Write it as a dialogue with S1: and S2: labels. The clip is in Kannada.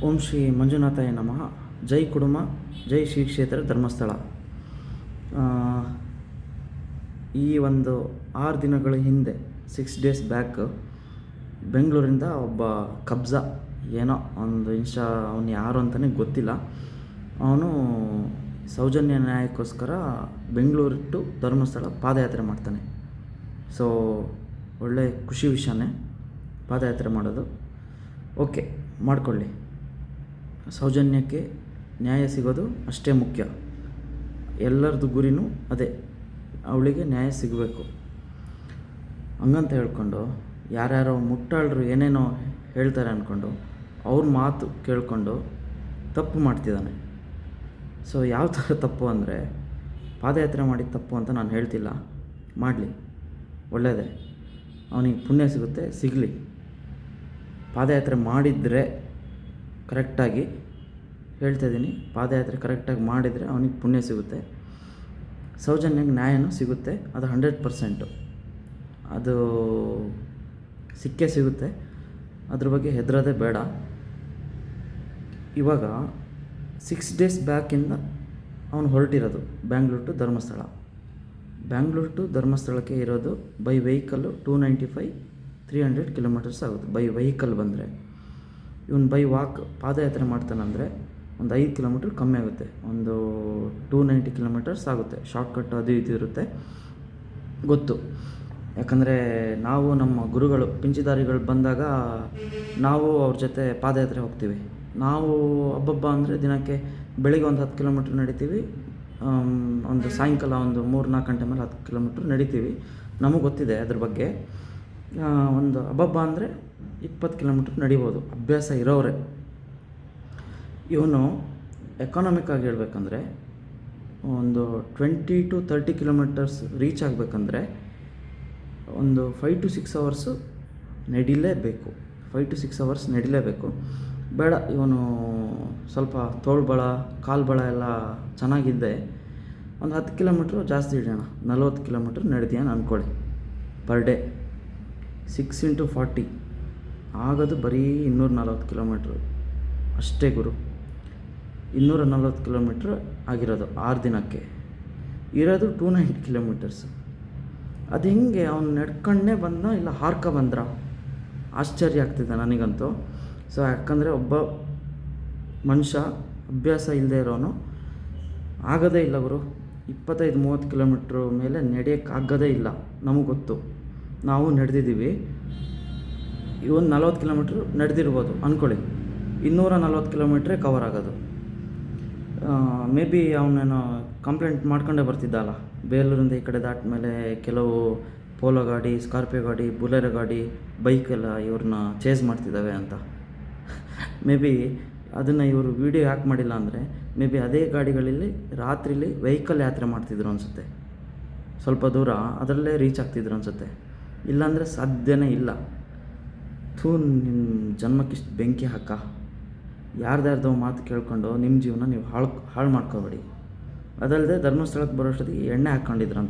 S1: ಓಂ ಶ್ರೀ ಮಂಜುನಾಥಾಯ ನಮಃ. ಜೈ ಕುಡುಮ, ಜೈ ಶ್ರೀ ಕ್ಷೇತ್ರ ಧರ್ಮಸ್ಥಳ. ಈ ಒಂದು 6 ದಿನಗಳ ಹಿಂದೆ 6 ಡೇಸ್ ಬ್ಯಾಕ್ ಬೆಂಗಳೂರಿಂದ ಒಬ್ಬ ಕಬ್ಜಾ ಏನೋ ಒಂದು ಅವನು ಯಾರು ಅಂತಲೇ ಗೊತ್ತಿಲ್ಲ, ಅವನು ಸೌಜನ್ಯ ನ್ಯಾಯಕ್ಕೋಸ್ಕರ ಬೆಂಗಳೂರು ಟು ಧರ್ಮಸ್ಥಳ ಪಾದಯಾತ್ರೆ ಮಾಡ್ತಾನೆ. ಸೊ ಒಳ್ಳೆ ಖುಷಿ ವಿಷಯನೇ ಪಾದಯಾತ್ರೆ ಮಾಡೋದು. ಓಕೆ, ಮಾಡಿಕೊಳ್ಳಿ. ಸೌಜನ್ಯಕ್ಕೆ ನ್ಯಾಯ ಸಿಗೋದು ಅಷ್ಟೇ ಮುಖ್ಯ. ಎಲ್ಲರದ್ದು ಗುರಿನೂ ಅದೇ, ಅವಳಿಗೆ ನ್ಯಾಯ ಸಿಗಬೇಕು. ಹಂಗಂತ ಹೇಳ್ಕೊಂಡು ಯಾರ್ಯಾರೋ ಮುಟ್ಟಾಳರು ಏನೇನೋ ಹೇಳ್ತಾರೆ ಅಂದ್ಕೊಂಡು ಅವ್ರ ಮಾತು ಕೇಳಿಕೊಂಡು ತಪ್ಪು ಮಾಡ್ತಿದ್ದಾನೆ. ಸೊ ಯಾವ ಥರ ತಪ್ಪು ಅಂದರೆ, ಪಾದಯಾತ್ರೆ ಮಾಡಿದ ತಪ್ಪು ಅಂತ ನಾನು ಹೇಳ್ತಿಲ್ಲ, ಮಾಡಲಿ, ಒಳ್ಳೆಯದೇ, ಅವನಿಗೆ ಪುಣ್ಯ ಸಿಗುತ್ತೆ, ಸಿಗಲಿ. ಪಾದಯಾತ್ರೆ ಮಾಡಿದರೆ ಕರೆಕ್ಟಾಗಿ ಹೇಳ್ತಾಯಿದ್ದೀನಿ, ಪಾದಯಾತ್ರೆ ಕರೆಕ್ಟಾಗಿ ಮಾಡಿದರೆ ಅವನಿಗೆ ಪುಣ್ಯ ಸಿಗುತ್ತೆ, ಸೌಜನ್ಯಗೆ ನ್ಯಾಯನೂ ಸಿಗುತ್ತೆ. ಅದು 100%, ಅದು ಸಿಕ್ಕೇ ಸಿಗುತ್ತೆ. ಅದ್ರ ಬಗ್ಗೆ ಹೆದರೋದೇ ಬೇಡ. ಇವಾಗ 6 ಡೇಸ್ ಬ್ಯಾಕಿಂದ ಅವನು ಹೊರಟಿರೋದು ಬ್ಯಾಂಗ್ಳೂರು ಟು ಧರ್ಮಸ್ಥಳ. ಬ್ಯಾಂಗ್ಳೂರು ಟು ಧರ್ಮಸ್ಥಳಕ್ಕೆ ಇರೋದು ಬೈ ವೆಹಿಕಲ್ಲು 295-300 ಕಿಲೋಮೀಟರ್ಸ್ ಆಗುತ್ತೆ. ಬೈ ವೆಹಿಕಲ್ ಬಂದರೆ, ಇವನು ಬೈ ವಾಕ್ ಪಾದಯಾತ್ರೆ ಮಾಡ್ತಾನಂದರೆ ಒಂದು 5 ಕಿಲೋಮೀಟ್ರ್ ಕಮ್ಮಿ ಆಗುತ್ತೆ, ಒಂದು 290 ಕಿಲೋಮೀಟರ್ಸ್ ಆಗುತ್ತೆ. ಶಾರ್ಟ್ಕಟ್ ಅದು ಇದು ಇರುತ್ತೆ, ಗೊತ್ತು. ಯಾಕಂದರೆ ನಾವು ನಮ್ಮ ಗುರುಗಳು ಪಿಂಚಿದಾರಿಗಳು ಬಂದಾಗ ನಾವು ಅವ್ರ ಜೊತೆ ಪಾದಯಾತ್ರೆ ಹೋಗ್ತೀವಿ. ನಾವು ಹಬ್ಬಬ್ಬ ಅಂದರೆ ದಿನಕ್ಕೆ ಬೆಳಿಗ್ಗೆ ಒಂದು 10 ಕಿಲೋಮೀಟ್ರ್ ನಡಿತೀವಿ, ಒಂದು ಸಾಯಂಕಾಲ ಒಂದು 3-4 ಗಂಟೆ ಮೇಲೆ 10 ಕಿಲೋಮೀಟ್ರ್ ನಡಿತೀವಿ. ನಮಗೆ ಗೊತ್ತಿದೆ ಅದ್ರ ಬಗ್ಗೆ. ಒಂದು ಹಬ್ಬಬ್ಬ ಅಂದರೆ 20 ಕಿಲೋಮೀಟ್ರ್ ನಡಿಬೋದು, ಅಭ್ಯಾಸ ಇರೋರೆ. ಇವನು ಎಕಾನಮಿಕ್ಕಾಗಿ ಹೇಳ್ಬೇಕಂದ್ರೆ ಒಂದು 20-30 ಕಿಲೋಮೀಟರ್ಸ್ ರೀಚ್ ಆಗಬೇಕಂದ್ರೆ ಒಂದು 5-6 ಅವರ್ಸು ನಡಿಲೇಬೇಕು. 5-6 ಅವರ್ಸ್ ನಡಿಲೇಬೇಕು. ಬೇಡ, ಇವನು ಸ್ವಲ್ಪ ತೋಳ್ಬಳ ಕಾಲ್ಬಳ ಎಲ್ಲ ಚೆನ್ನಾಗಿದ್ದೆ, ಒಂದು 10 ಕಿಲೋಮೀಟ್ರು ಜಾಸ್ತಿ ಹಿಡಿಯೋಣ, 40 ಕಿಲೋಮೀಟ್ರ್ ನಡೆದಿಯಾನ ಅಂದ್ಕೊಳ್ಳಿ ಪರ್ ಡೇ. 6 × 40 ಆಗೋದು ಬರೀ 240 ಕಿಲೋಮೀಟ್ರು ಅಷ್ಟೇ ಗುರು. 240 ಕಿಲೋಮೀಟ್ರ್ ಆಗಿರೋದು 6 ದಿನಕ್ಕೆ. ಇರೋದು 290 ಕಿಲೋಮೀಟರ್ಸು. ಅದು ಹೆಂಗೆ ಅವ್ನು ನಡ್ಕೊಂಡೇ ಬಂದ ಇಲ್ಲ ಹಾರ್ಕ ಬಂದ್ರ? ಆಶ್ಚರ್ಯ ಆಗ್ತಿದೆ ನನಗಂತೂ. ಸೊ ಯಾಕಂದರೆ ಒಬ್ಬ ಮನುಷ್ಯ ಅಭ್ಯಾಸ ಇಲ್ಲದೆ ಇರೋನು ಆಗೋದೇ ಇಲ್ಲ ಗುರು. 25-30 ಕಿಲೋಮೀಟ್ರ್ ಮೇಲೆ ನಡೆಯೋಕ್ಕಾಗೋದೇ ಇಲ್ಲ, ನಮಗೆ ಗೊತ್ತು, ನಾವು ನಡೆದಿದ್ದೀವಿ. ಇವನು 40 ಕಿಲೋಮೀಟ್ರ್ ನಡೆದಿರ್ಬೋದು ಅಂದ್ಕೊಳ್ಳಿ, 240 ಕಿಲೋಮೀಟ್ರೇ ಕವರ್ ಆಗೋದು. ಮೇ ಬಿ ಅವನೇನೋ ಕಂಪ್ಲೇಂಟ್ ಮಾಡ್ಕೊಂಡೇ ಬರ್ತಿದ್ದಲ್ಲ, ಬೇಲೂರಿಂದ ಈ ಕಡೆ ದಾಟ ಮೇಲೆ ಕೆಲವು ಪೋಲೋ ಗಾಡಿ, ಸ್ಕಾರ್ಪಿಯೋ ಗಾಡಿ, ಬುಲೆರೋ ಗಾಡಿ, ಬೈಕೆಲ್ಲ ಇವ್ರನ್ನ ಚೇಸ್ ಮಾಡ್ತಿದ್ದಾವೆ ಅಂತ. ಮೇ ಬಿ ಅದನ್ನು ಇವರು ವೀಡಿಯೋ ಯಾಕೆ ಮಾಡಿಲ್ಲ ಅಂದರೆ, ಮೇ ಬಿ ಅದೇ ಗಾಡಿಗಳಲ್ಲಿ ರಾತ್ರಿಲಿ ವೆಹಿಕಲ್ ಯಾತ್ರೆ ಮಾಡ್ತಿದ್ರು ಅನಿಸುತ್ತೆ. ಸ್ವಲ್ಪ ದೂರ ಅದರಲ್ಲೇ ರೀಚ್ ಆಗ್ತಿದ್ರು ಅನಿಸುತ್ತೆ, ಇಲ್ಲಾಂದರೆ ಸಾಧ್ಯನೇ ಇಲ್ಲ. ನಿಮ್ಮ ಜನ್ಮಕ್ಕಿಷ್ಟು ಬೆಂಕಿ ಹಾಕ. ಯಾರ್ದಾರ್ದೋ ಮಾತು ಕೇಳ್ಕೊಂಡು ನಿಮ್ಮ ಜೀವನ ನೀವು ಹಾಳು ಮಾಡ್ಕೋಬೇಡಿ. ಅದಲ್ಲದೆ ಧರ್ಮಸ್ಥಳಕ್ಕೆ ಬರೋಷ್ಟೊತ್ತಿಗೆ ಎಣ್ಣೆ ಹಾಕ್ಕೊಂಡಿದ್ರಂತ.